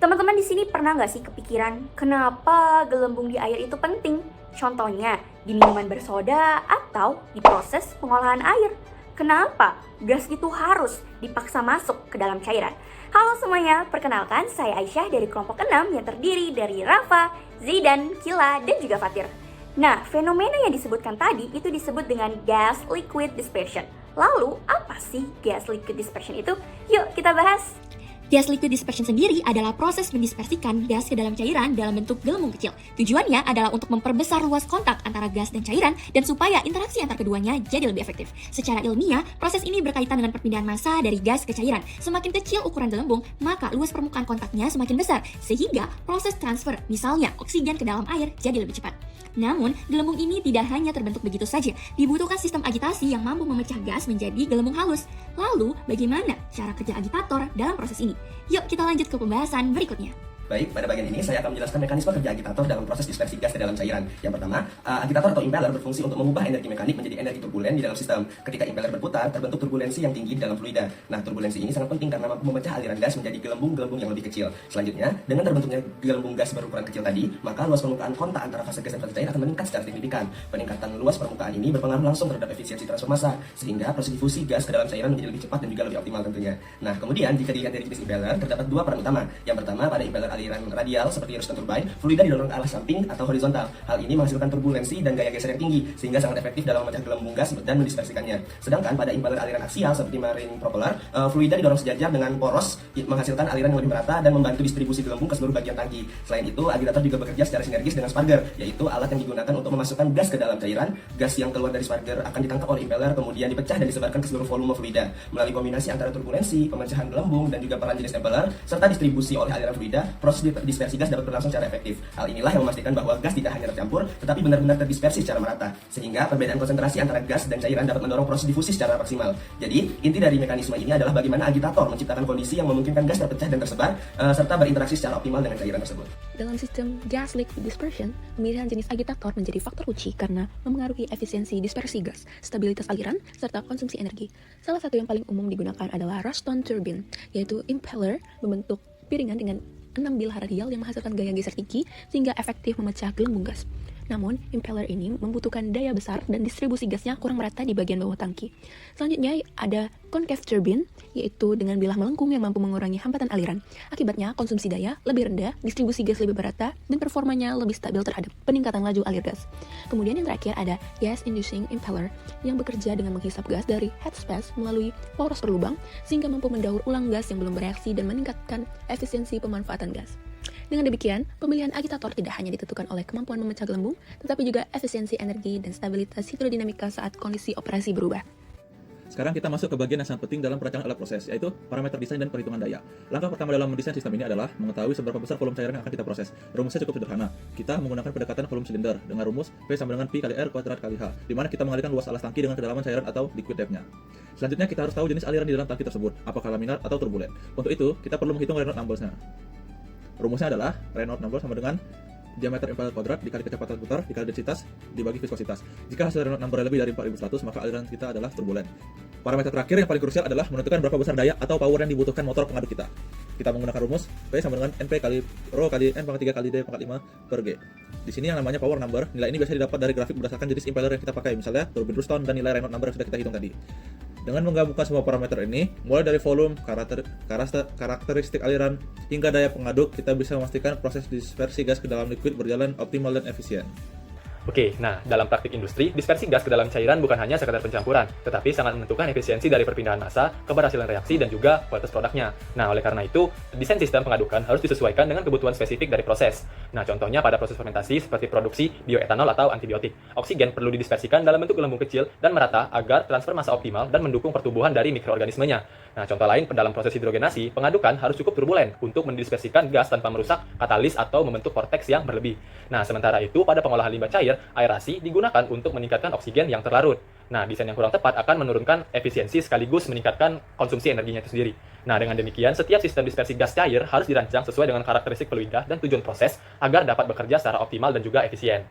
Teman-teman di sini pernah nggak sih kepikiran kenapa gelembung di air itu penting? Contohnya di minuman bersoda atau di proses pengolahan air. Kenapa gas itu harus dipaksa masuk ke dalam cairan? Halo semuanya, perkenalkan saya Aisyah dari kelompok 6 yang terdiri dari Rafa, Zaidan, Kila, dan juga Fatir. Nah, fenomena yang disebutkan tadi itu disebut dengan gas liquid dispersion. Lalu, apa sih gas liquid dispersion itu? Yuk kita bahas! Gas liquid dispersion sendiri adalah proses mendispersikan gas ke dalam cairan dalam bentuk gelembung kecil. Tujuannya adalah untuk memperbesar luas kontak antara gas dan cairan dan supaya interaksi antar keduanya jadi lebih efektif. Secara ilmiah, proses ini berkaitan dengan perpindahan massa dari gas ke cairan. Semakin kecil ukuran gelembung, maka luas permukaan kontaknya semakin besar, sehingga proses transfer, misalnya oksigen ke dalam air, jadi lebih cepat. Namun, gelembung ini tidak hanya terbentuk begitu saja. Dibutuhkan sistem agitasi yang mampu memecah gas menjadi gelembung halus. Lalu, bagaimana cara kerja agitator dalam proses ini? Yuk kita lanjut ke pembahasan berikutnya. Baik, pada bagian ini saya akan menjelaskan mekanisme kerja agitator dalam proses dispersi gas ke dalam cairan. Yang pertama, agitator atau impeller berfungsi untuk mengubah energi mekanik menjadi energi turbulen di dalam sistem. Ketika impeller berputar, terbentuk turbulensi yang tinggi di dalam fluida. Nah, turbulensi ini sangat penting karena mampu memecah aliran gas menjadi gelembung-gelembung yang lebih kecil. Selanjutnya, dengan terbentuknya gelembung gas berukuran kecil tadi, maka luas permukaan kontak antara fase gas dan fase cair akan meningkat secara signifikan. Peningkatan luas permukaan ini berpengaruh langsung terhadap efisiensi transfer massa, sehingga proses difusi gas ke dalam cairan menjadi lebih cepat dan juga lebih optimal tentunya. Nah, kemudian jika dilihat dari jenis impeller, terdapat dua peran utama. Yang pertama, pada impeller aliran radial seperti Royston turbine, fluida didorong ke arah samping atau horizontal. Hal ini menghasilkan turbulensi dan gaya geser yang tinggi, sehingga sangat efektif dalam memecah gelembung gas dan mendispersikannya. Sedangkan pada impeller aliran aksial seperti marine propeller, fluida didorong sejajar dengan poros, menghasilkan aliran yang lebih merata dan membantu distribusi gelembung ke seluruh bagian tangki. Selain itu, agitator juga bekerja secara sinergis dengan sparger, yaitu alat yang digunakan untuk memasukkan gas ke dalam cairan. Gas yang keluar dari sparger akan ditangkap oleh impeller, kemudian dipecah dan disebarkan ke seluruh volume fluida. Melalui kombinasi antara turbulensi, pemecahan gelembung, dan juga peran jenis impeller, serta distribusi oleh aliran fluida, proses dispersi gas dapat berlangsung secara efektif. Hal inilah yang memastikan bahwa gas tidak hanya tercampur, tetapi benar-benar terdispersi secara merata, sehingga perbedaan konsentrasi antara gas dan cairan dapat mendorong proses difusi secara maksimal. Jadi, inti dari mekanisme ini adalah bagaimana agitator menciptakan kondisi yang memungkinkan gas terpecah dan tersebar, serta berinteraksi secara optimal dengan cairan tersebut. Dalam sistem gas liquid dispersion, pemilihan jenis agitator menjadi faktor kunci karena memengaruhi efisiensi dispersi gas, stabilitas aliran, serta konsumsi energi. Salah satu yang paling umum digunakan adalah Royston turbine, yaitu impeller membentuk piringan dengan 6 bilah radial yang menghasilkan gaya geser tinggi sehingga efektif memecah gelembung gas. Namun, impeller ini membutuhkan daya besar dan distribusi gasnya kurang merata di bagian bawah tangki. Selanjutnya ada concave turbine, yaitu dengan bilah melengkung yang mampu mengurangi hambatan aliran. Akibatnya, konsumsi daya lebih rendah, distribusi gas lebih merata, dan performanya lebih stabil terhadap peningkatan laju alir gas. Kemudian yang terakhir ada gas inducing impeller, yang bekerja dengan menghisap gas dari headspace melalui poros berlubang, sehingga mampu mendaur ulang gas yang belum bereaksi dan meningkatkan efisiensi pemanfaatan gas. Dengan demikian, pemilihan agitator tidak hanya ditentukan oleh kemampuan memecah gelembung, tetapi juga efisiensi energi dan stabilitas hidrodinamika saat kondisi operasi berubah. Sekarang kita masuk ke bagian yang sangat penting dalam perancangan alat proses, yaitu parameter desain dan perhitungan daya. Langkah pertama dalam mendesain sistem ini adalah mengetahui seberapa besar volume cairan yang akan kita proses. Rumusnya cukup sederhana. Kita menggunakan pendekatan volume silinder dengan rumus V sama dengan Pi kali R kuadrat kali H, di mana kita mengalihkan luas alas tangki dengan kedalaman cairan atau liquid depth-nya. Selanjutnya kita harus tahu jenis aliran di dalam tangki tersebut, apakah laminar atau turbulen. Untuk itu, kita perlu menghitung Reynolds numbers-nya. Rumusnya adalah Reynolds number sama dengan diameter impeller kuadrat dikali kecepatan putar dikali densitas dibagi viskositas. Jika hasil Reynolds number lebih dari 4100, maka aliran kita adalah turbulen. Parameter terakhir yang paling krusial adalah menentukan berapa besar daya atau power yang dibutuhkan motor pengaduk kita. Kita menggunakan rumus P sama dengan NP kali Rho kali N pangkat 3 kali D pangkat 5 per G. Di sini yang namanya power number, nilai ini biasanya didapat dari grafik berdasarkan jenis impeller yang kita pakai, misalnya turbine Royston dan nilai Reynolds number yang sudah kita hitung tadi. Dengan menggabungkan semua parameter ini, mulai dari volume, karakteristik aliran, hingga daya pengaduk, kita bisa memastikan proses dispersi gas ke dalam liquid berjalan optimal dan efisien. Oke, nah dalam praktik industri, dispersi gas ke dalam cairan bukan hanya sekadar pencampuran, tetapi sangat menentukan efisiensi dari perpindahan massa, keberhasilan reaksi, dan juga kualitas produknya. Nah, oleh karena itu, desain sistem pengadukan harus disesuaikan dengan kebutuhan spesifik dari proses. Nah, contohnya pada proses fermentasi seperti produksi bioetanol atau antibiotik. Oksigen perlu didispersikan dalam bentuk gelembung kecil dan merata agar transfer massa optimal dan mendukung pertumbuhan dari mikroorganismenya. Nah, contoh lain dalam proses hidrogenasi, pengadukan harus cukup turbulen untuk mendispersikan gas tanpa merusak katalis atau membentuk vortex yang berlebih. Nah, sementara itu pada pengolahan limbah cair, aerasi digunakan untuk meningkatkan oksigen yang terlarut. Nah, desain yang kurang tepat akan menurunkan efisiensi sekaligus meningkatkan konsumsi energinya itu sendiri. Nah, dengan demikian, setiap sistem dispersi gas cair harus dirancang sesuai dengan karakteristik fluida dan tujuan proses agar dapat bekerja secara optimal dan juga efisien.